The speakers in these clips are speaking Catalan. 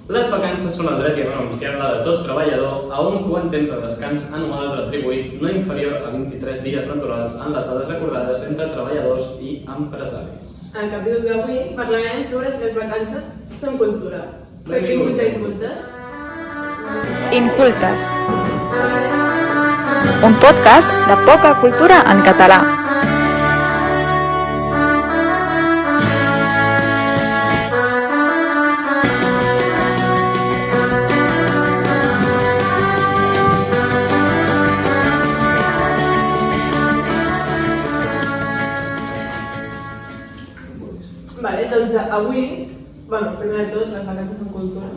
Les vacances són el dret irrenunciable de tot treballador a un quant temps de descans anual retribuït no inferior a 23 dies naturals en les dades acordades entre treballadors i empresaris. En el capítol d'avui parlarem sobre si les vacances són cultura. Benvinguts a Incultes. Incultes. Un podcast de poca cultura en català. Vale, doncs avui, primer de tot, les vacances són cultura.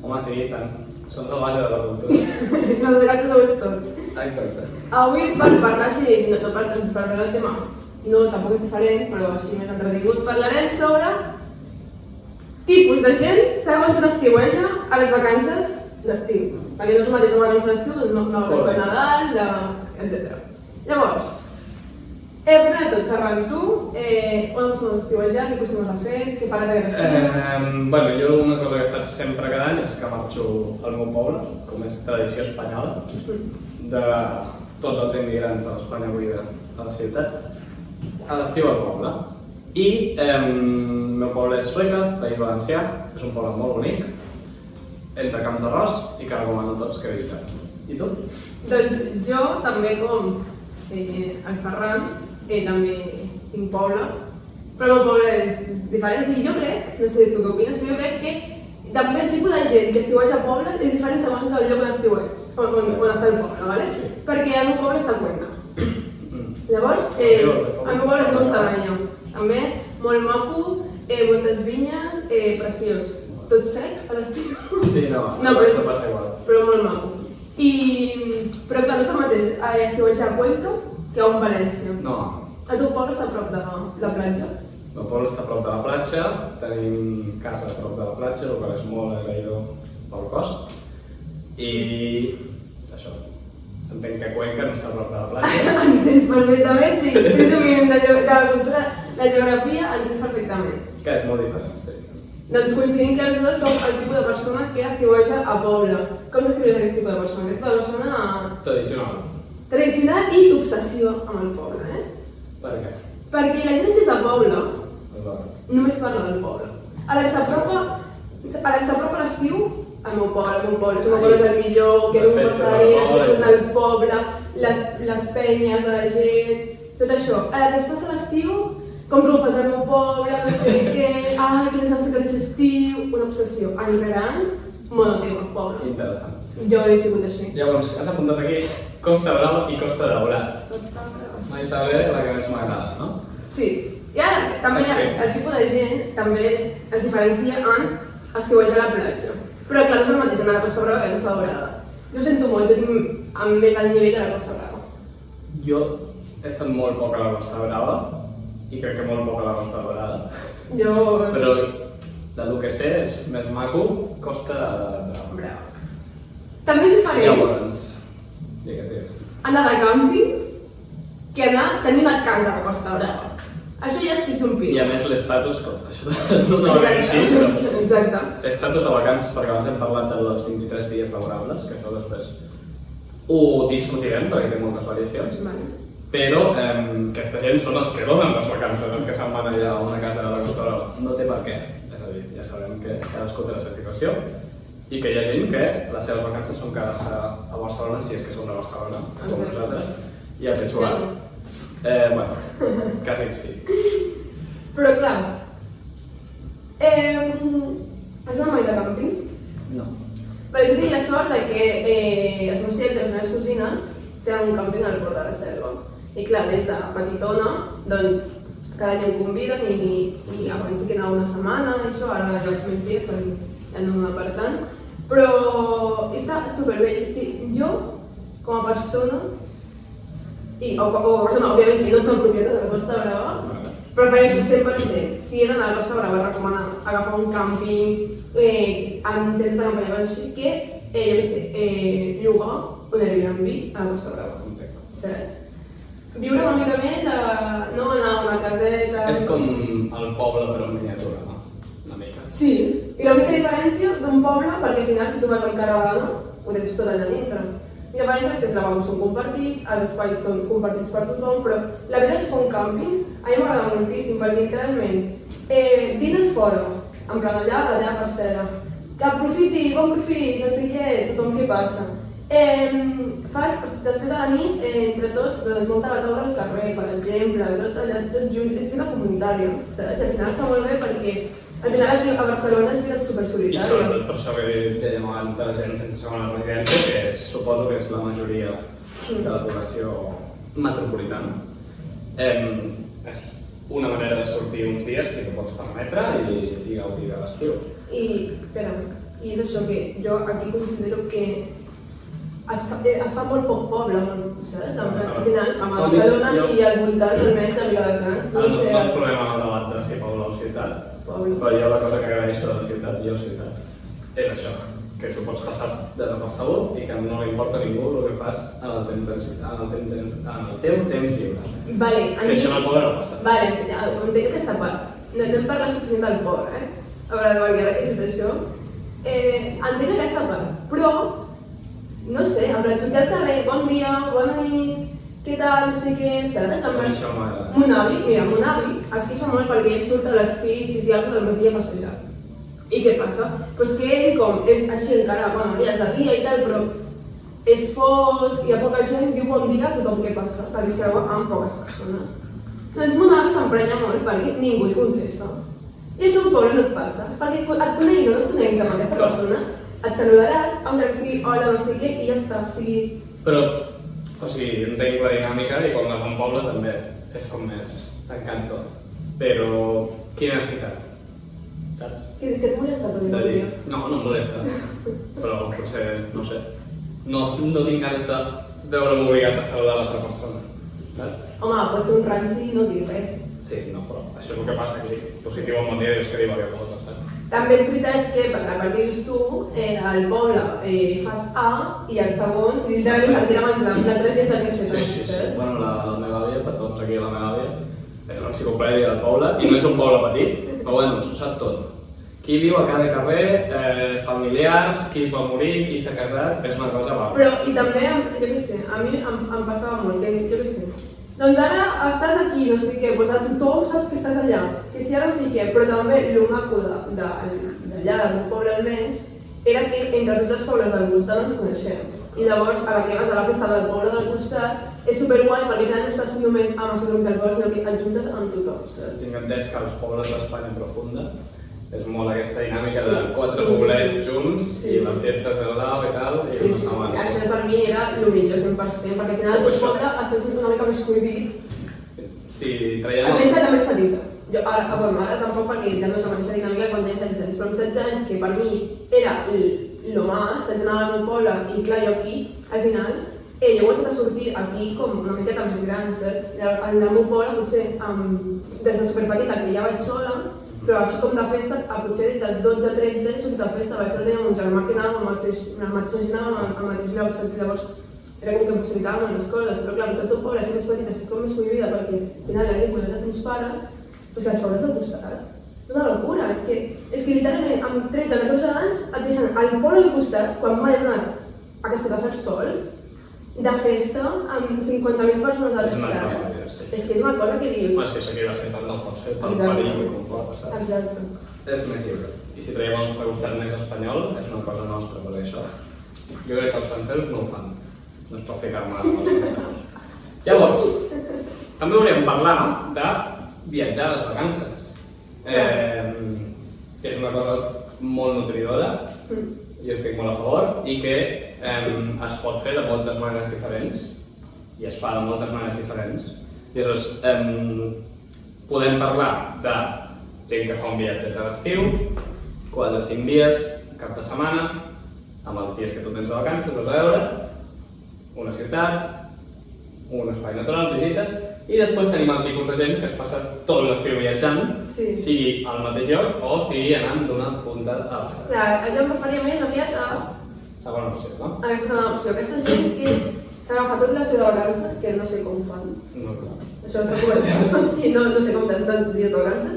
Home, sí, i tant. Són la base de la cultura. Les vacances ho és tot. Exacte. Avui, per parlar així, no per veure el tema, no, tampoc és diferent, però així més entretingut, parlarem sobre tipus de gent segons l'estiueja a les vacances d'estiu. Perquè no és el mateix una vacança d'estiu que una vacança de Nadal, etc. Llavors, primer de tot, Ferran, tu, on acostumes a estiuejar, què acostumes a fer, què faràs aquest estiu? Jo una cosa que faig sempre cada any és que marxo al meu poble, com és tradició espanyola, de tots els immigrants de l'Espanya avui a les ciutats, a l'estiu al poble. I el meu poble és Sueca, País Valencià, és un poble molt bonic, entre camps d'arròs i que recomano a tots que visiten. I tu? Doncs jo també com el Ferran, també tinc poble, però el meu poble és diferent. O sigui, jo crec, no sé tu què opines, però jo crec que també el tipus de gent que estiueja a poble és diferent segons el lloc on estiueig, on està el poble, ¿vale? Perquè el meu poble està a Cuenca. Llavors, el meu poble és Montalegna, també molt maco, moltes vinyes, preciós. Tot sec a l'estiu. Sí, no, però això passa igual. Però molt maco. Però clar, no és el mateix estiuejar a Cuenca que a València. No. El teu poble està a prop de la platja? El meu poble està a prop de la platja, tenim casa a prop de la platja, el qual és molt agraïdor pel cost. I això, entenc que Cuenca no està a prop de la platja. Entens perfectament, sí. Tens un mínim de cultura, de geografia, entens perfectament. Que és molt diferent, sí. Doncs coincidim que els dos som el tipus de persona que estiueja a poble. Com descrius aquest tipus de persona? Aquest tipus de persona Tradicional. tradicional i obsessiva amb el poble, Per què? Perquè la gent des de poble només parla del poble. A la que s'apropa l'estiu, el meu poble és el millor, que ve un passaré, les festes del poble, les penyes de la gent, tot això. A la que es passa l'estiu, compro bufets del meu poble, no sé què, quines han fet aquest estiu, una obsessió. Any rere any, monotema, poble. Interessant. Jo he sigut així. Llavors, has apuntat aquí Costa Brava i Costa Daurat. Mai saber la que més m'agrada, no? Sí. I ara, també el tipus de gent també es diferencia en estiuejar a la platja. Però clar, no és el mateix anar a la Costa Brava que a la Costa Daurada. Jo sento molt, jo tinc més al nivell de la Costa Brava. Jo he estat molt poc a la Costa Brava i crec que molt poc a la Costa Daurada. Però del que sé és més maco Costa Brava. També és diferent Llavors, digues. anar de càmping que anar tenir una casa a la Costa Brava. Això ja és que ets un pic. I a més l'estatus, això no va bé així, però Exacte. l'estatus de vacances, perquè abans hem parlat dels 23 dies laborables, que això després ho discutirem perquè té moltes variacions, però aquesta gent són els que donen les vacances, que se'n van allà a una casa de la Costa Brava. No té per què, és a dir, ja sabem que cadascú té la seva situació i que hi ha gent que les seves vacances són quedar-se a Barcelona, si és que són de Barcelona, com nosaltres, i a fer xugar. Quasi sí. Però clar, has anat mai de càmping? No. Perquè jo tinc la sort que els meus tiets i les meves cosines tenen un càmping al port de la Selva. I clar, des de petitona, doncs, cada any em conviden i abans sí que anava una setmana i això, ara ja vaig menys dies perquè ja no m'ho per tant. Però està superbé. Jo, com a persona, òbviament que no és una propietat de la Costa Brava, prefereixo 100%, si he d'anar a la Costa Brava, recomanar agafar un càmping amb temps de campanya així, que llogar un Airbnb a la Costa Brava. Saps? Viure una mica més, no anar a una caseta... És com el poble però en miniatura, no? Una mica. Sí, I l'única diferència d'un poble, perquè al final si tu vas al Caravana, ho tens tot allà dintre. La diferència és que els lavabos són compartits, els espais són compartits per tothom, però la veritat és que un càmping a mi m'agrada moltíssim, perquè literalment dines fora, en plan allà a la teva parcel·la, que aprofiti, bon profit, no sé què, tothom què passa. Després de la nit, entre tots, es munta la taula al carrer, per exemple, tots allà, tots junts, és vida comunitària, saps? Al final està molt bé perquè al final a Barcelona és vida supersolitària. I sobretot per això que dèiem abans de la gent sense segona residència, que suposo que és la majoria de la població metropolitana. És una manera de sortir uns dies, si t'ho pots permetre, i gaudir de l'estiu. I és això que jo aquí considero que es fa molt poc poble, saps? Al final, a Barcelona i al voltant, almenys a Viladecans, no és problema el debat de si poble o ciutat, però jo la cosa que agraeixo de la ciutat, és això, que tu pots passar desapercebut i que no li importa a ningú el que fas en el teu temps lliure. Que això no poble no passa. Vale, entenc aquesta part. No hem parlat suficient del poble, a veure, perquè ara que he dit això, entenc aquesta part, però no sé, en plan, sortir al carrer, bon dia, bona nit, què tal, no sé què, saps? Això m'agrada. Mon avi es queixa molt perquè ell surt a les 6 i alguna del matí a passejar. I què passa? Doncs que ell, com és així encara, bueno, ja és de dia i tal, però és fosc, hi ha poca gent, diu bon dia a tothom què passa, perquè es creua amb poques persones. Doncs mon avi s'emprenya molt perquè ningú li contesta. I això un poble no et passa, perquè et coneix o no et coneix amb aquesta persona, et saludaràs, encara que sigui hola, no sé què, i ja està, o sigui... Però, entenc la dinàmica i quan vas a un poble també és com més tancant tot. Però, quina necessitat? Saps? Què et molesta tot el dia? No, no em molesta. Però potser, no sé, no tinc ganes de veure'm obligat a saludar l'altra persona. Saps? Home, pot ser un ranci i no dir res. Sí, no, però això és el que passa aquí. Tu si diu un bon dia dius que diu alguna cosa, saps? També és veritat que, per la part que dius tu, al poble fas A i al segon, literalment se'n tira abans l'altra gent que has fet abans, saps? Bueno, la meva àvia, per tots aquí la meva àvia, és l'enciclopèdia del poble, i no és un poble petit, però bueno, s'ho sap tot. Qui viu a cada carrer, familiars, qui es va morir, qui s'ha casat, és una cosa guapa. Però, i també, jo què sé, a mi em passava molt, que jo què sé, doncs ara estàs aquí, no sé què, doncs tothom sap que estàs allà, que si ara no sé què, però també el maco d'allà, del meu poble almenys, era que entre tots els pobles del voltant ens coneixem. I llavors, a la que vas a la festa del poble del costat, és superguai perquè no estàs només amb els amics del poble, sinó que et juntes amb tothom, saps? Tinc entès que els pobles d'Espanya profunda és molt aquesta dinàmica de 4 poblets junts i les festes de blau i tal. Sí, això per mi era el millor 100%, perquè al final tot poble està sent una mica més prohibit. Sí, traiem... Almenys era més petita. Ara tampoc perquè ja no és la mateixa dinàmica quan tenia 16 anys, però amb 16 anys, que per mi era el más, el anar al meu poble, i clar, jo aquí, al final, jo he començat a sortir aquí com una miqueta més gran, saps? Al meu poble, potser, des de superpetita, que ja vaig sola, però així com de festa, potser des dels 12 a 13 he sortit de festa, vaig sortir amb un germà que anava al mateix lloc, saps? Llavors, era com que facilitàvem les coses, però clar, potser el teu poble, si més petita, si com més cohibida, perquè al final la llengua de tens pares, doncs que els pobles del costat. És una locura, és que literalment amb 13 o 14 anys et deixen al poble del costat, quan mai has anat a Castelldefels sol, de festa amb 50.000 persones al costat. És que és una cosa que dius... És que això que va ser tant del pot fer, pel perill que comporta, saps? Exacte. És més lliure. I si traiem el nostre costat més espanyol, és una cosa nostra, perquè això... Jo crec que els francesos no ho fan. No es pot fer carmar amb els francesos. Llavors, també hauríem parlar de viatjar a les vacances. Que és una cosa molt nutridora, jo estic molt a favor, i que es pot fer de moltes maneres diferents, i es fa de moltes maneres diferents. I llavors, podem parlar de gent que fa un viatge a l'estiu, 4 o 5 dies, cap de setmana, amb els dies que tu tens de vacances, vas a veure, una ciutat, un espai natural, visites, i després tenim el tipus de gent que es passa tot l'estiu viatjant, sigui al mateix lloc o sigui anant d'una punta a l'altra. Clar, jo em referia més aviat a... Segona opció, no? Aquesta segona opció, aquesta gent que s'ha agafat tot l'estiu de vacances, que no sé com fan. No, clar. Això és per començar, no sé com tants dies de vacances.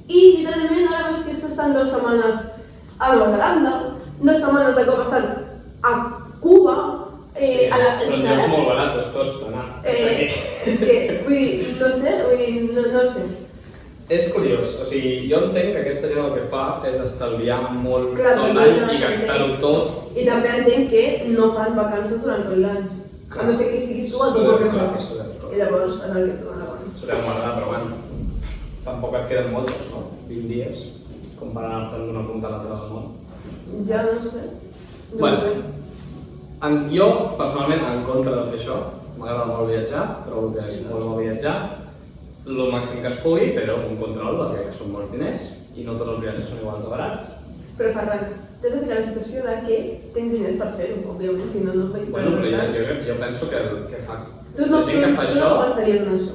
I literalment ara veus que estàs estant 2 setmanes a Nova Zelanda, 2 setmanes de cop estan a Cuba, Són llocs molt barats tots d'anar. És que, vull dir, no sé, no sé. És curiós, o sigui, jo entenc que aquesta gent el que fa és estalviar molt Clar, tot l'any i gastar-ho tot. I també entenc que no fan vacances durant tot l'any. A no ser que siguis tu el teu propi jefe. I llavors és el que et dona la gana. S'ho deu m'agradar, però bueno, tampoc et queden moltes, no? 20 dies, com per anar-te'n d'una punta a l'altra del món. Ja no sé. Bueno, jo personalment en contra de fer això, m'agrada molt viatjar, trobo que és molt bo viatjar, el màxim que es pugui, però amb un control, perquè són molts diners i no tots els viatges són iguals de barats. Però Ferran, t'has de ficar la situació de que tens diners per fer-ho, òbviament, si no, no veig Bueno, però jo penso que fa... Tu no gastaries en això.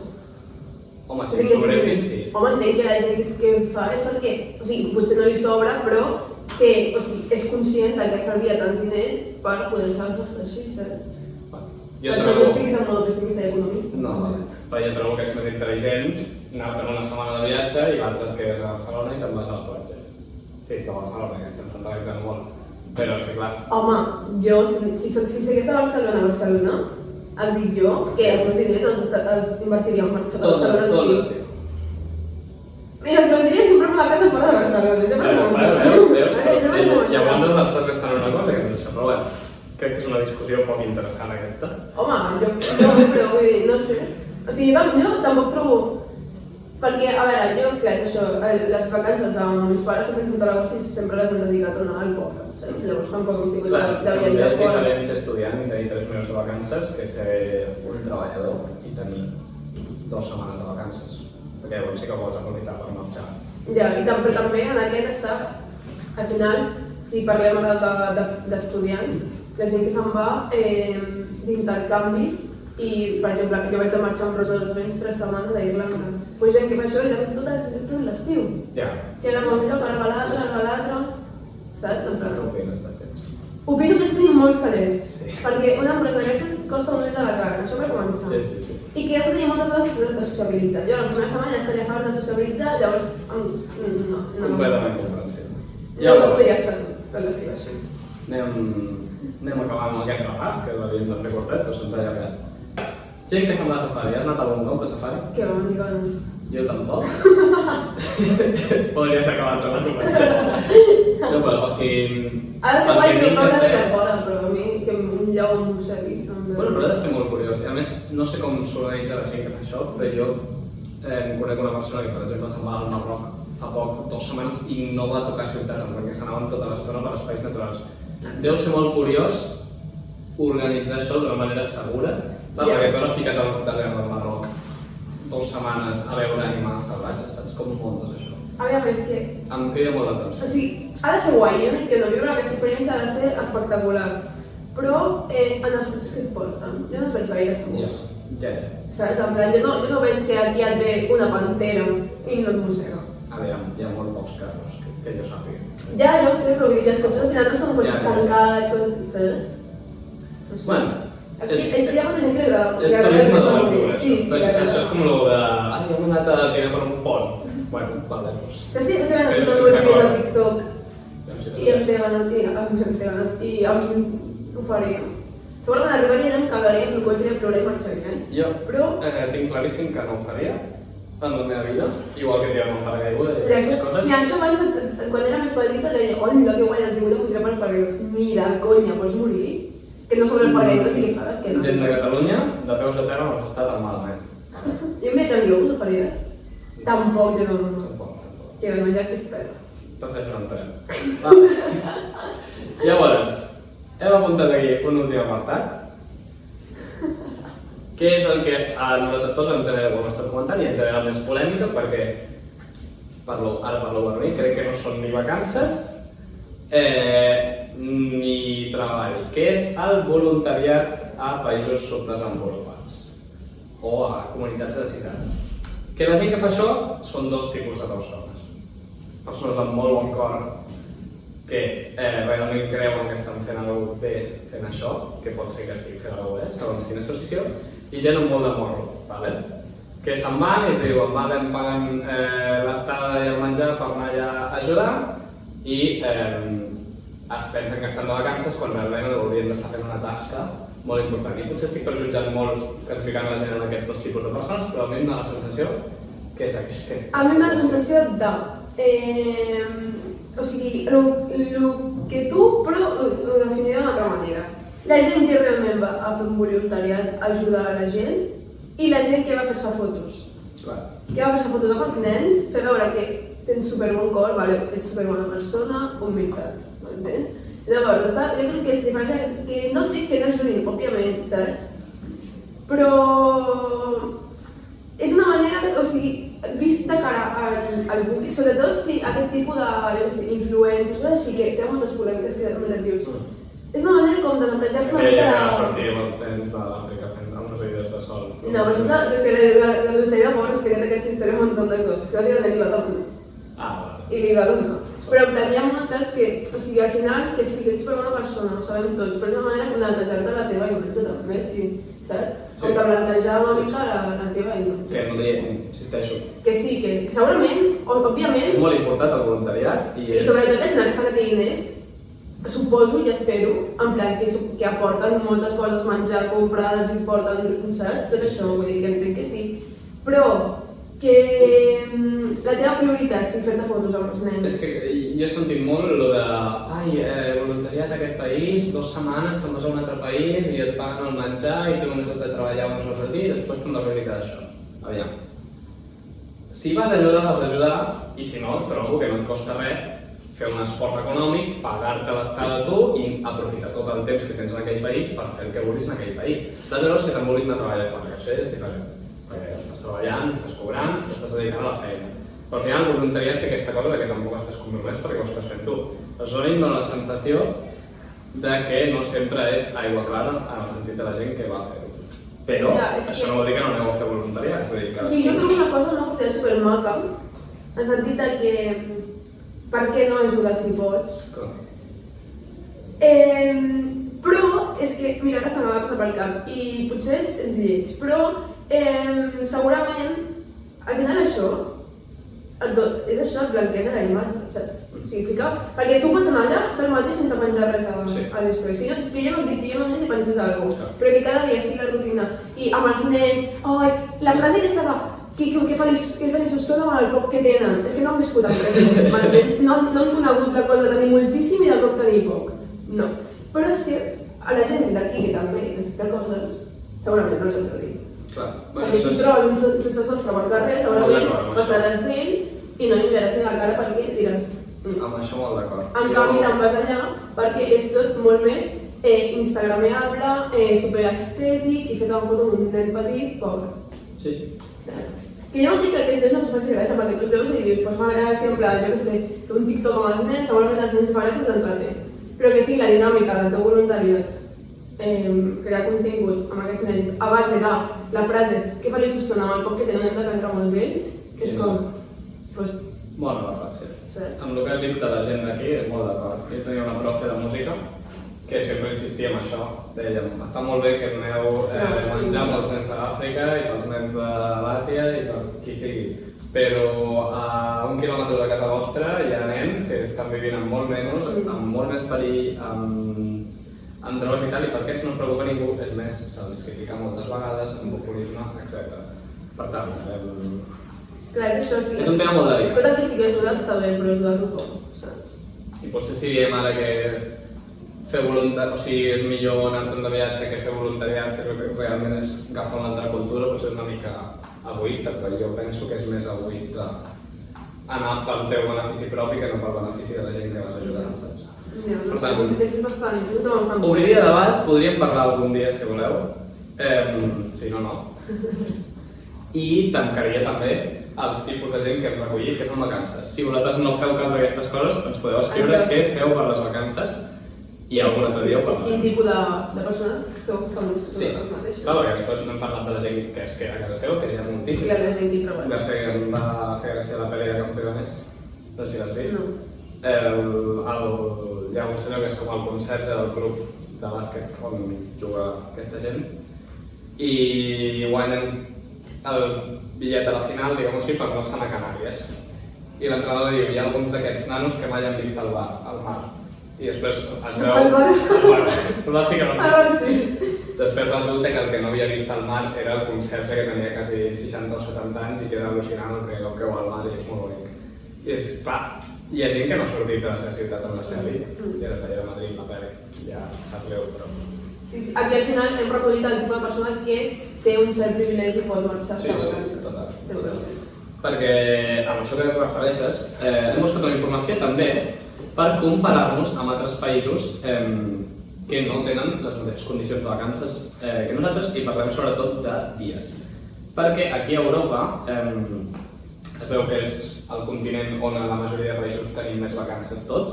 Home, si em sobressin, sí. Home, entenc que la gent que fa és perquè, o sigui, potser no li sobra, però que, o sigui, és conscient que estalvia tants diners per poder-se gastar així, saps? Jo no trobo... et fiquis en modo pessimista i economista. No, però jo trobo que és més intel·ligent anar-te'n una setmana de viatge i l'altre et quedes a Barcelona i te'n vas a la platja. Sí, a Barcelona, que estem centralitzant molt. Però sí, clar. Home, jo, si segués de Barcelona a Barcelona, et dic jo que els meus diners els invertiria en marxar a Barcelona. Tot l'estiu. Mira, els invertiria en comprar-me una casa fora de Barcelona. Jo per veus? Llavors estàs gastant una cosa que no és això, però bé. Crec que és una discussió poc interessant aquesta. Home, jo però vull dir, no sé. O sigui, jo tampoc trobo... Perquè, a veure, jo, clar, és això, les vacances de meus pares sempre són de l'agost i sempre les hem dedicat a anar al poble, saps? Llavors tampoc hem sigut de viatjar fora. És diferent ser estudiant i tenir 3 mesos de vacances que ser un treballador i tenir 2 setmanes de vacances. Perquè llavors sí que pots aprofitar per marxar. Ja, però també en aquest està, al final, si parlem ara d'estudiants, la gent que se'n va d'intercanvis i, per exemple, jo vaig marxar amb Rosa dels Vents 3 setmanes a Irlanda. Pues gent que fa això i també tot l'estiu. Ja. Que ara va un lloc, ara va l'altre, saps? Què opines de temps? Opino que tenim molts calés, perquè una empresa d'aquestes costa un ull de la cara, això per començar. Sí. I que has de tenir moltes hores de sociabilitzar. Jo la primera setmana ja estaria fart de sociabilitzar, llavors no. Completament comprensible. No podries fer tot l'estiu així. Anem acabant amb aquest repàs, que l'havíem de fer curtet, però se'ns ha allargat. Gent que se'n va a safari, has anat a algun cop de safari? Que bon, ni ganes. Jo tampoc. Podries acabar tot la conversa. No, però, o sigui... Ha de ser guai que m'ha de ser fora, però a mi que un lloc on mossegui. Bueno, però ha de ser molt curiós. A més, no sé com s'organitza la gent que fa això, però jo conec una persona que, per exemple, se'n va al Marroc fa poc, 2 setmanes, i no va tocar ciutats, perquè s'anaven tota l'estona per espais naturals. Deu ser molt curiós organitzar això d'una manera segura, perquè tu ara fica't al darrere del Marroc 2 setmanes a veure animals salvatges, saps com ho muntes això? A més que... Em crida molt l'atenció. O sigui, ha de ser guai, jo dic que no, viure aquesta experiència ha de ser espectacular. Però en els cotxes que et porten, jo no els veig gaire segurs. Ja. Saps? En plan, jo no veig que aquí et ve una pantera i no et mossega. A veure, hi ha molt pocs carros, que jo sàpiga. Ja ho sé, però vull dir que els cotxes al final no són cotxes tancats, saps? No sé. Bueno, és que hi ha molta gent que li agrada. És turisme de l'aventura. Sí, això és com el de... Ai, hem anat a tirar per un pont. Bueno, vale, doncs... Saps que últimament he fet uns vídeos a TikTok i em té ganes i ho faria. Segurament arribaria, em cagaria, però començaria a plorar i marxaria. Jo tinc claríssim que no ho faria en la meva vida, igual que tirar un paracaigudes i aquestes coses. I això abans, quan era més petita, deia, hola, que guai, has vingut a pujar per paracaigudes. Mira, conya, pots morir? Que no sobre el paracaigudes i que fas, que no. Gent de Catalunya, de peus a terra, no està tan malament. I em veig amb globus, ho faries? Tampoc, jo no. Tampoc. Que m'imagino que espera. Prefereixo un tren. Llavors, hem apuntat aquí un últim apartat. Què és el que a nosaltres tots ens genera el nostre comentari i ens genera més polèmica, perquè ara parlo per mi, crec que no són ni vacances ni treball, que és el voluntariat a països subdesenvolupats o a comunitats necessitades. Que la gent que fa això són 2 tipus de persones. Persones amb molt bon cor que realment creuen que estan fent alguna cosa bé fent això, que pot ser que estigui fent alguna cosa bé, segons quina associació, i gent amb molt de morro, que se'n van i ens diuen, vale, em paguen l'estada i el menjar per anar allà a ajudar i es pensen que estan de vacances quan realment haurien d'estar fent una tasca molt important. I potser estic prejutjant molt classificant la gent en aquests dos tipus de persones, però a mi em dona la sensació que és això. A mi em dona la sensació de... o sigui, el que tu, però ho definiré d'una altra manera. La gent que realment va a fer un voluntariat a ajudar a la gent i la gent que va fer-se fotos. Clar. Que va fer-se fotos amb els nens, fer veure que tens superbon cor, vale, ets superbona persona, humilitat, m'entens? Llavors, jo crec que és diferència que no dic que no ajudin, òbviament, saps? Però és una manera, o sigui, vist de cara al públic, sobretot si aquest tipus d'influencers, així que té moltes polèmiques que també et dius. És una manera com de netejar una mica Ella que va sortir amb els nens de l'Àfrica fent uns vídeos de sol. No, però és que la Dulceida Mor explicat aquesta història un munt de coses, que bàsicament li va donar. Vale. I li va donar. Però en plan, hi ha moltes que, o sigui, al final, que sí, que ets per bona persona, ho sabem tots, però és una manera de netejar-te la teva imatge també, sí, saps? Com de blanquejar una mica la teva imatge. Que no diem, insisteixo. Que sí, que segurament, òbviament... És molt important el voluntariat i és... I sobretot la gent aquesta que té diners, suposo i espero, en plan que aporten moltes coses, menjar, comprades i porten, saps? Tot això, vull dir que entenc que sí. Però que la teva prioritat, si fer-te fotos amb els nens... És que jo he sentit molt lo de voluntariat a aquest país, 2 setmanes te'n vas a un altre país i et paguen el menjar i tu només has de treballar unes hores al dia i després te'n vas a dedicar a això. Aviam. Si vas a ajudar, vas a ajudar i si no, trobo que no et costa res fer un esforç econòmic, pagar-te l'estada tu i aprofitar tot el temps que tens en aquell país per fer el que vulguis en aquell país. L'altre és que te'n vulguis anar a treballar fora, que això ja és diferent. Perquè estàs treballant, estàs cobrant, t'estàs dedicant a la feina. Però al final el voluntariat té aquesta cosa de que tampoc estàs compromès perquè ho estàs fent tu. Aleshores em dona la sensació de que no sempre és aigua clara en el sentit de la gent que va a fer-ho. Però això no vol dir que no aneu a fer voluntariat. O sigui, jo trobo una cosa, una oportunitat supermaca, en el sentit de que per què no ajudar si pots? Però és que, mira, ara se m'ha passat pel cap i potser és lleig, però segurament al final això és això, et blanqueja la imatge, saps? O sigui, perquè tu pots anar allà, fer el mateix sense penjar res a l'història. Jo no et dic que jo només hi penges alguna cosa, però que cada dia estigui la rutina i amb els nens, la frase que estava que feliços són amb el poc que tenen. És que no han viscut amb res més, m'entens? No han conegut la cosa de tenir moltíssim i de cop tenir poc. No. Però és que a la gent d'aquí que també necessita coses, segurament no els has de dir. Perquè si trobes sense sostre pel carrer, segurament passaràs d'ell i no li miraràs ni la cara perquè diràs... Amb això molt d'acord. En canvi te'n vas allà perquè és tot molt més instagrameable, superestètic i fet una foto amb un nen petit, pobre. Sí. Saps? Que jo no dic que aquests nens no us faci gràcia, perquè tu els veus i dius, pues fa gràcia, en plan, jo què sé, fer un TikTok amb els nens, segurament els nens fa gràcia s'entreté. Però que sigui la dinàmica del teu voluntariat, crear contingut amb aquests nens, a base de la frase que feliços són amb el poc que tenen d'aprendre molt d'ells, que és com, pues... Bona reflexió. Saps? Amb el que has dit de la gent d'aquí, molt d'acord. Jo tenia una profe de música que sempre insistia en això. Dèiem, està molt bé que aneu menjar pels nens de l'Àfrica i pels nens de l'Àsia i per qui sigui. Però a 1 quilòmetre de casa vostra hi ha nens que estan vivint amb molt menys, amb molt més perill, amb drogues i tal, i per aquests no es preocupa ningú, és més, se'ls critica moltes vegades amb populisme, etc. Per tant, clar, és això, sí. És un tema molt delicat. Tot el que sigui ajudar està bé, però ajudar tothom, saps? I potser si diem ara que fer voluntariat, o sigui, és millor anar-te'n de viatge que fer voluntariat, si realment és agafar una altra cultura, potser és una mica egoista, però jo penso que és més egoista anar pel teu benefici propi que no pel benefici de la gent que vas ajudar, saps? No sé, és bastant... Obriria debat, podríem parlar algun dia si voleu, si no, no. I tancaria també els tipus de gent que hem recollit que fan vacances. Si vosaltres no feu cap d'aquestes coses, ens podeu escriure què feu per les vacances i algun altre dia ho parlarem. Quin tipus de persona som els mateixos. Clar, perquè després no hem parlat de la gent que es queda a casa seu, que hi ha moltíssim. I la gent que hi treballa. Em va fer gràcia la pel·li de Campeones, no sé si l'has vist. No. Hi ha un senyor que és com el conserge del grup de bàsquet on juga aquesta gent i guanyen el bitllet a la final, diguem-ho així, per anar-se'n a Canàries. I l'entrenador diu, hi ha alguns d'aquests nanos que mai han vist el mar. I després es veu... El bar. El bar sí que l'hem vist. Ah, sí. Després resulta que el que no havia vist al mar era el conserge que tenia quasi 60 o 70 anys i que era al·lucinant el primer cop que veu al mar i és molt bonic. I és clar, hi ha gent que no ha sortit de la seva ciutat amb la seva vida i ara de Madrid, la pel·li, ja sap greu, però... Sí, aquí al final hem recollit el tipus de persona que té un cert privilegi i pot marxar a vacances. Total. Perquè amb això que et refereixes, hem buscat una informació també per comparar-nos amb altres països que no tenen les mateixes condicions de vacances que nosaltres i parlem sobretot de dies. Perquè aquí a Europa es veu que és el continent on la majoria de països tenim més vacances tots.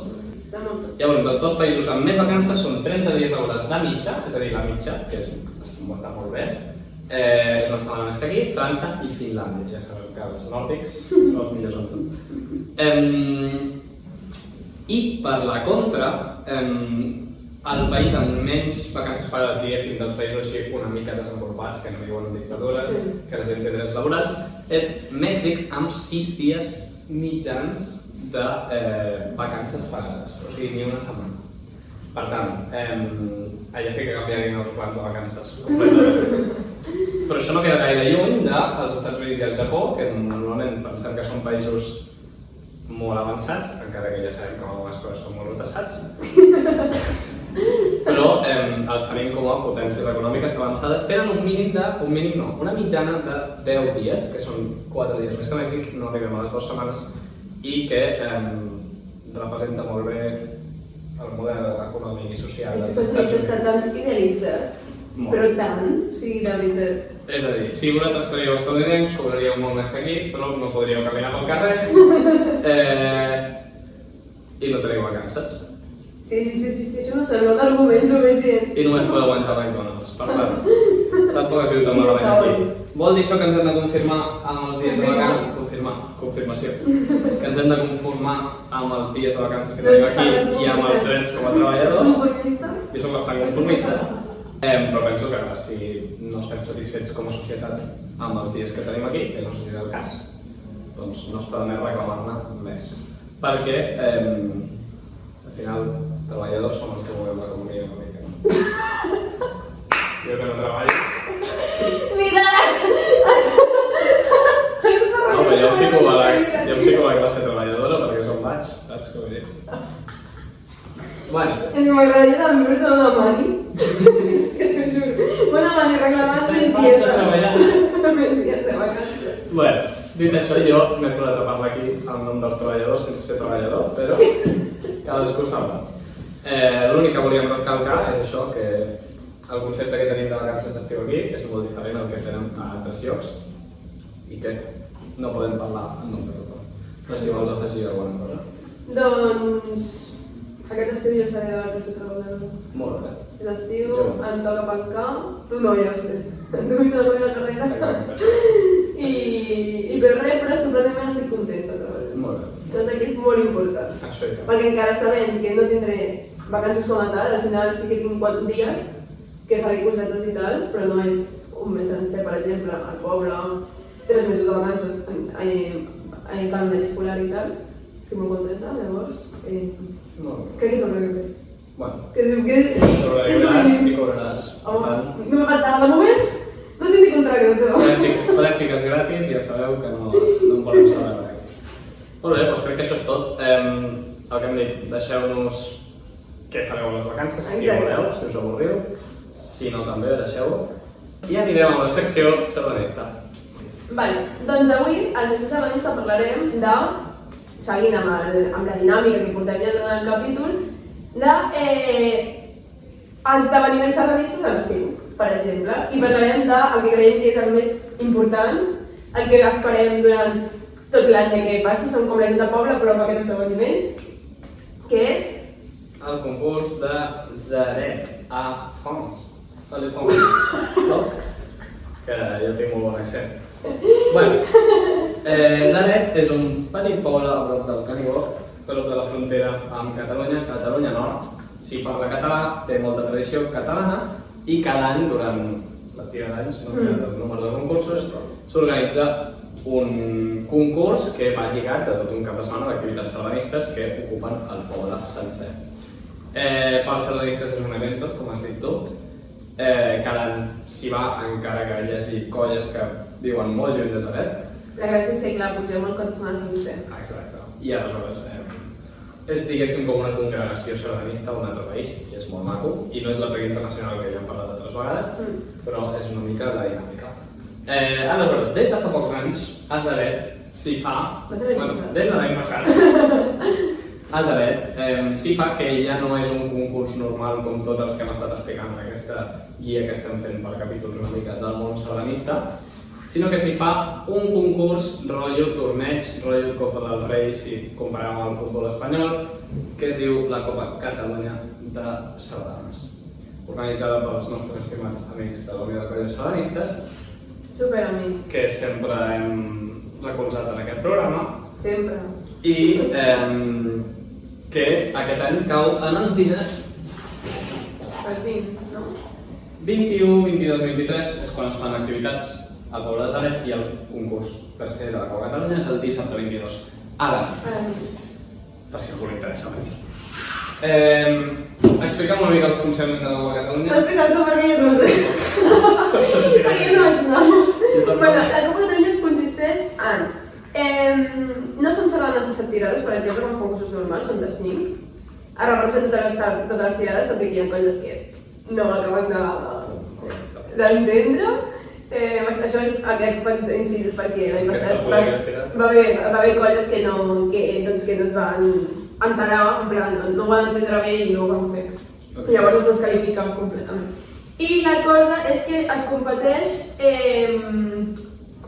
Llavors, els dos països amb més vacances són 30 dies laborals de mitja, és a dir, la mitja, que està molt bé, és una setmana més que aquí, França i Finlàndia. Ja sabeu que els nòrdics són els millors en tot. I per la contra, el país amb menys vacances pagades, diguéssim, dels països així una mica desenvolupats, que no viuen en dictadures, que la gent té drets laborals, és Mèxic amb 6 dies mitjans de vacances pagades, o sigui, ni una setmana. Per tant, allà sí que canviarien els plans de vacances completament. Però això no queda gaire lluny dels Estats Units i el Japó, que normalment pensem que són països molt avançats, encara que ja sabem que algunes coses són molt retrasats. Però els tenim com a potències econòmiques avançades, tenen una mitjana de 10 dies, que són 4 dies més que Mèxic, no arribem a les 2 setmanes, i que representa molt bé el model econòmic i social dels Estats Units està tan idealitzat, però tant, o sigui, de veritat. És a dir, si vosaltres seríeu estatunidencs, cobraríeu molt més que aquí, però no podríeu caminar pel carrer i no teniu vacances. Sí, això no sembla un argument suficient. I només podeu menjar a McDonald's, per tant, tampoc ha sigut tan malament aquí. Vol dir això que ens hem de confirmar amb els dies de vacances? Confirmació. Que ens hem de conformar amb els dies de vacances que tenim aquí i amb els drets com a treballadors. Jo soc bastant conformista, però penso que si no estem satisfets com a societat amb els dies que tenim aquí, que no sé si és el cas, doncs no està de més reclamar-ne més. Perquè, al final, treballadors som els que movem l'economia una mica, no? Jo que no treballo... Mira! No, però jo em fico a la classe treballadora perquè és on vaig, saps què vull dir? Bueno. M'agradaria també una mani. És que t'ho juro. Una mani reclamant 3 dies de vacances. Bueno, dit això, jo m'he posat a parlar aquí en nom dels treballadors sense ser treballador, però cadascú sabrà. L'únic que volíem recalcar és això, que el concepte que tenim de vacances d'estiu aquí és molt diferent al que tenen a altres llocs i que no podem parlar en nom de tothom. Però si vols afegir alguna cosa. Doncs... aquest estiu jo seré de vacances treballador. Molt bé. L'estiu em toca pencar, tu no, ja ho sé. Tu vull anar a la carrera. I per res, però estupendament estic contenta de treballar. Molt bé. Doncs aquí és molt important. Això i tant. Perquè encara sabent que no tindré vacances com a tal, al final sí que tinc 4 dies que faré cosetes i tal, però no és un mes sencer, per exemple, al poble, 3 mesos de vacances en calendari escolar i tal. Estic molt contenta, llavors crec que sobreviuré. Bueno, sobreviuràs i cobraràs. Home, no me faltava de moment, no tindré contracte. Pràctiques gratis, ja sabeu que no en volem saber res. Molt bé, doncs crec que això és tot. El que hem dit, deixeu-nos què fareu a les vacances, si voleu, si us avorriu. Si no, també deixeu-ho. I anirem a la secció sardanista. Vale, doncs avui a la secció sardanista parlarem de, seguint amb la dinàmica que portem ja durant el capítol, esdeveniments sardanistes a l'estiu, per exemple, i parlarem del que creiem que és el més important, el que esperem durant tot l'any que passi, som com la gent del poble, però amb aquest esdeveniment, que és el concurs de Zaret a France. Salut France. No? Que jo tinc molt bon accent. Bueno, Zaret és un petit poble a prop del Canigó, a prop de la frontera amb Catalunya, Catalunya Nord. Si parla català, té molta tradició catalana i cada any, durant la tira d'anys, no el número de concursos, s'organitza un concurs que va lligat a tot un cap de setmana d'activitats sardanistes que ocupen el poble sencer. Pels sardanistes és un evento, com has dit tu. Cada any s'hi va, encara que hi hagi colles que viuen molt lluny de Saret. La gràcia és que, clar, pugem el cap de setmana a Lucè. Exacte. I aleshores és, diguéssim, com una congregació sardanista d'un altre país, i és molt maco, i no és la Prega Internacional que ja hem parlat altres vegades, però és una mica la dinàmica. Aleshores, des de fa pocs anys, a Saret s'hi fa... Vas a l'any passat? Des de l'any passat. A Saret s'hi fa que ja no és un concurs normal com tots els que hem estat explicant en aquesta guia que estem fent per capítols una mica del món sardanista, sinó que s'hi fa un concurs rotllo torneig, rotllo Copa del Rei, si comparem amb el futbol espanyol, que es diu la Copa Catalunya de Sardanes, organitzada pels nostres estimats amics de la Unió de Colles Sardanistes, Superamics. que sempre hem recolzat en aquest programa, Sempre. i que aquest any cau en els dies El 20, no? 21, 22, 23 és quan es fan activitats al poble de Saret i el concurs per ser de la Copa Catalunya és el dissabte 22. Ara, per si algú li interessa venir. Explica'm una mica el funcionament de la Copa Catalunya. T'ho explicat tu perquè jo no ho sé. Perquè jo no vaig anar. Bueno, la Copa Catalunya consisteix en... no són sardanes de 7 tirades, per exemple, com concursos normals, són de 5. Es representen totes les tirades, tot i que hi ha colles que no acaben d'entendre. Això és aquest incís perquè l'any passat va haver colles que no es van enterar, en plan, no ho van entendre bé i no ho van fer. Llavors es descalifiquen completament. I la cosa és que es competeix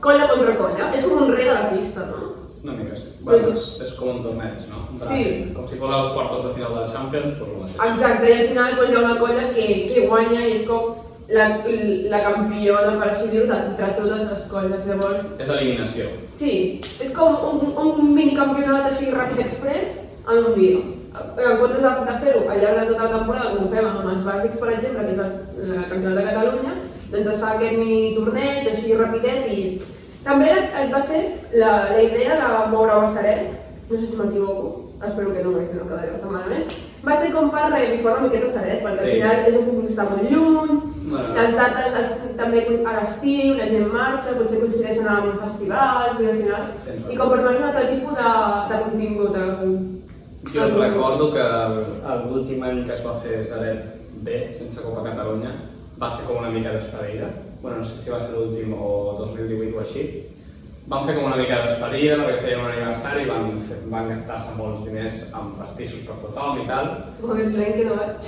colla contra colla. És com un rei de la pista, no? Una mica sí. Bueno, és com un torneig, no? Sí. Com si fos els quartos de final del Champions, doncs ho mateix. Exacte, i al final hi ha una colla que guanya i és com la campiona, per així dir-ho, entre totes les colles, llavors... És eliminació. Sí, és com un minicampionat així ràpid express en un dia. En comptes de fer-ho al llarg de tota la temporada, com ho fem amb els bàsics, per exemple, que és el campionat de Catalunya, doncs es fa aquest mini torneig així rapidet i... També va ser la idea de moure a Saret, no sé si m'equivoco, espero que no, perquè si no quedaria bastant malament. Va ser com per revifar una miqueta Saret, perquè al final és un concurs que està molt lluny, les dates també a l'estiu, la gent marxa, potser coincideixen amb festivals, vull dir, al final, i com per donar un altre tipus de contingut. Jo recordo que l'últim any que es va fer Saret B, sense Copa Catalunya, va ser com una mica despedida. Bueno, no sé si va ser l'últim o 2018 o així. Van fer com una mica despedida perquè feien un aniversari i van gastar-se molts diners amb pastissos per tothom i tal. Joder, plen que no vaig.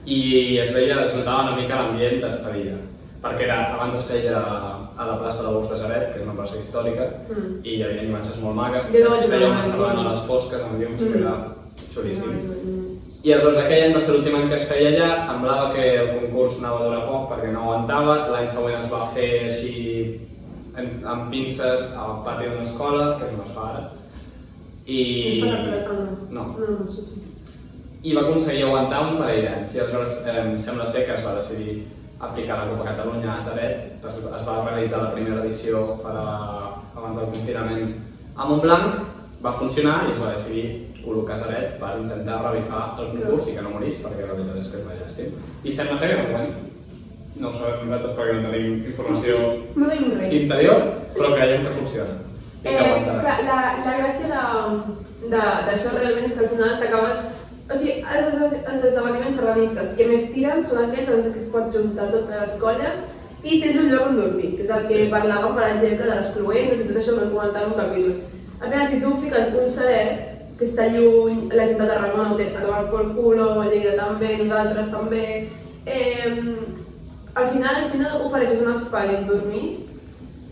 I es notava una mica l'ambient despedida. Perquè abans es feia a la plaça de Bous de Saret, que és una plaça històrica, i hi havia imatges molt maques, es feia una sardana a les fosques amb llums, que era xulíssim. I aleshores aquell any va ser l'últim any que es feia allà, semblava que el concurs anava a durar poc perquè no aguantava, l'any següent es va fer així amb pinces al pati d'una escola, que no es fa ara. No. I va aconseguir aguantar un parell d'anys, i aleshores sembla ser que es va decidir aplicar la Copa Catalunya a Saret, es va realitzar la primera edició abans del confinament a Montblanc, va funcionar i es va decidir col·locar Saret per intentar revifar el concurs i que no morís, perquè la veritat és que és una llàstima. I sembla ser que no guany. No ho sabem nosaltres perquè no tenim informació interior, però creiem que funciona. La gràcia d'això realment és que al final t'acabes... O sigui, els esdeveniments sardanistes que més tiren són aquells en què es pot juntar totes les colles i tens un lloc on dormir, que és el que parlàvem, per exemple, de les cloenques i tot això que hem comentat en un capítol. Al final, si tu fiques un Saret que està lluny, la gent de Tarragona ho té a tomar pel culo, Lleida també, nosaltres també. Al final, si no ofereixes un espai on dormir,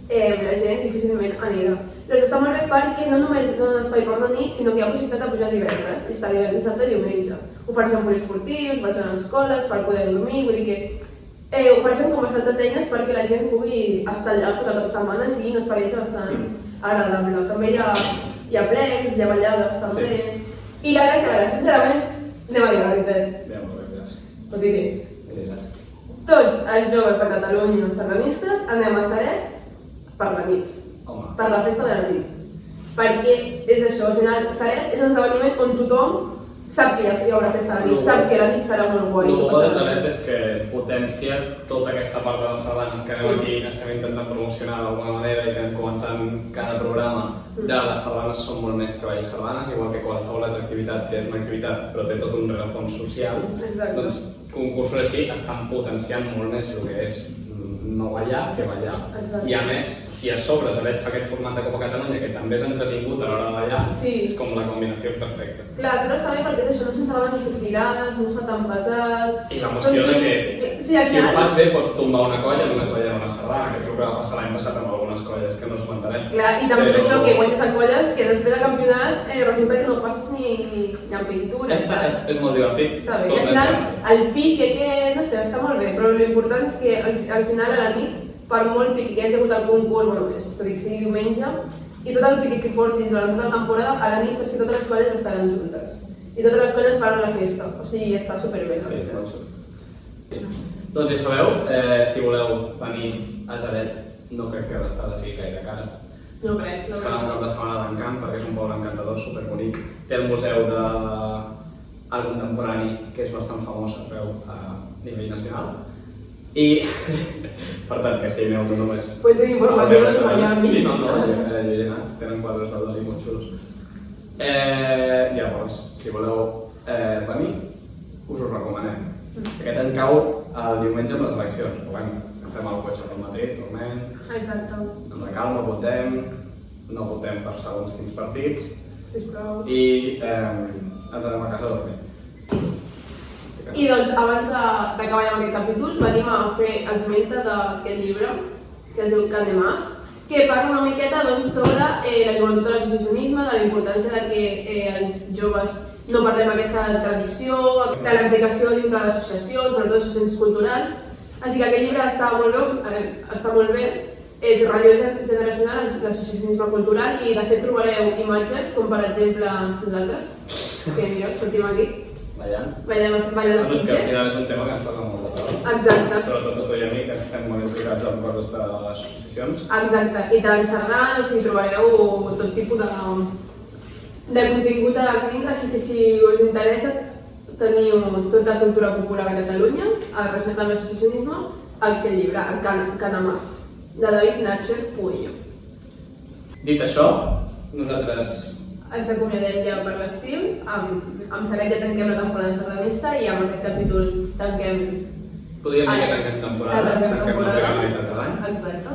la gent difícilment anirà. Llavors està molt bé perquè no només donen espai per la nit, sinó que hi ha possibilitat de pujar divendres, i està divendres, dissabte i diumenge. Ofereixen poliesportius, ofereixen escoles per poder dormir, vull dir que ofereixen com bastantes eines perquè la gent pugui estar allà tota la setmana i sigui una experiència bastant agradable. També hi ha plecs, hi ha ballades també. I la gràcia, sincerament, anem a dir la veritat. Ho diré. Tots els joves de Catalunya sardanistes anem a Saret per la nit, per la festa de la nit. Perquè és això, al final, Saret és un esdeveniment on tothom sap que hi haurà festa a la nit, sap que la nit serà molt guai. El bo de Salet és que potencia tota aquesta part de les sardanes que anem aquí, estem intentant promocionar d'alguna manera i que anem comentant cada programa de les sardanes són molt més que ballar sardanes, igual que qualsevol altra activitat que és una activitat però té tot un rerefons social. Exacte. Doncs concursos així estan potenciant molt més el que és no ballar que ballar. Exacte. I a més, si a sobre Salet fa aquest format de Copa Catalunya que també és entretingut a l'hora de ballar, és com la combinació perfecta. Clar, sempre està bé perquè això no són sardanes estirades, no es fa tan pesat. I l'emoció de que si ho fas bé pots tombar una colla només ballant una sardana, que és el que va passar l'any passat amb algunes colles que no es mantenem. Clar, i també és això que guanyes a colles que després del campionat resulta que no passes ni en pintura. És molt divertit. Està bé, i al final el pic, no sé, està molt bé, però l'important és que al final a la nit, per molt pic que hi hagi hagut el concurs, bueno, tot i que sigui diumenge, i tot el pic que portis durant tota la temporada, a la nit saps que totes les colles estaran juntes. I totes les colles faran la festa, o sigui, està superbé. Sí, doncs ja sabeu, si voleu venir a Salet, no crec que l'estada sigui gaire cara. No crec. Es farà un cap de setmana d'encant perquè és un poble encantador, superbonic. Té el museu d'art contemporani, que és bastant famós arreu a nivell nacional. I, per tant, que si aneu no només... Fuente d'informació és Miami. Sí, no, jo he anat, tenen quadres del Dalí molt xulos. Llavors, si voleu venir, us ho recomanem. Aquest any cau el diumenge amb les eleccions, però bueno, agafem el cotxe pel matí, tornem, Exacte. amb la calma, no votem per segons quins partits Sisplau. i ens anem a casa a dormir. I doncs, abans d'acabar amb aquest capítol, venim a fer esmenta d'aquest llibre, que es diu Canemàs, que parla una miqueta sobre la joventut de l'associacionisme, de la importància de que els joves no perdem aquesta tradició, de la implicació dintre de l'associació, sobretot associacions culturals. Així que aquest llibre està molt bé, és relleu generacional, l'associacionisme cultural, i de fet trobareu imatges, com per exemple nosaltres, que mireu, sortim aquí. Ballant a Sitges. És que al final és un tema que ens toca molt de prou. Exacte. Sobretot tu i a mi, que estem molt implicats en coses de les associacions. Exacte. I tant sardanes, hi trobareu tot tipus de contingut aquí dintre, així que si us interessa teniu tota la cultura popular a Catalunya, respecte a l'associacionisme, aquest llibre, Canemàs, de David Nacho Puello. Dit això, nosaltres ens acomiadem ja per l'estiu, amb Salet ja tanquem la temporada sardanista i amb aquest capítol tanquem... Podríem dir que tanquem temporada, tanquem la primera meitat de l'any. Exacte.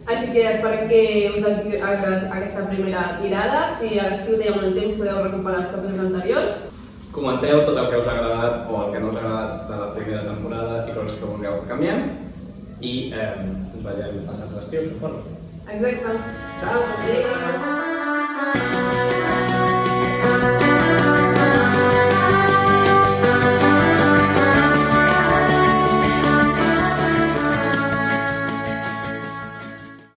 Així que esperem que us hagi agradat aquesta primera tirada. Si a l'estiu teniu molt temps podeu recuperar els capítols anteriors. Comenteu tot el que us ha agradat o el que no us ha agradat de la primera temporada i coses que vulgueu que canviem. I ens veiem passat l'estiu, suposo. Exacte. Ciao. Adéu.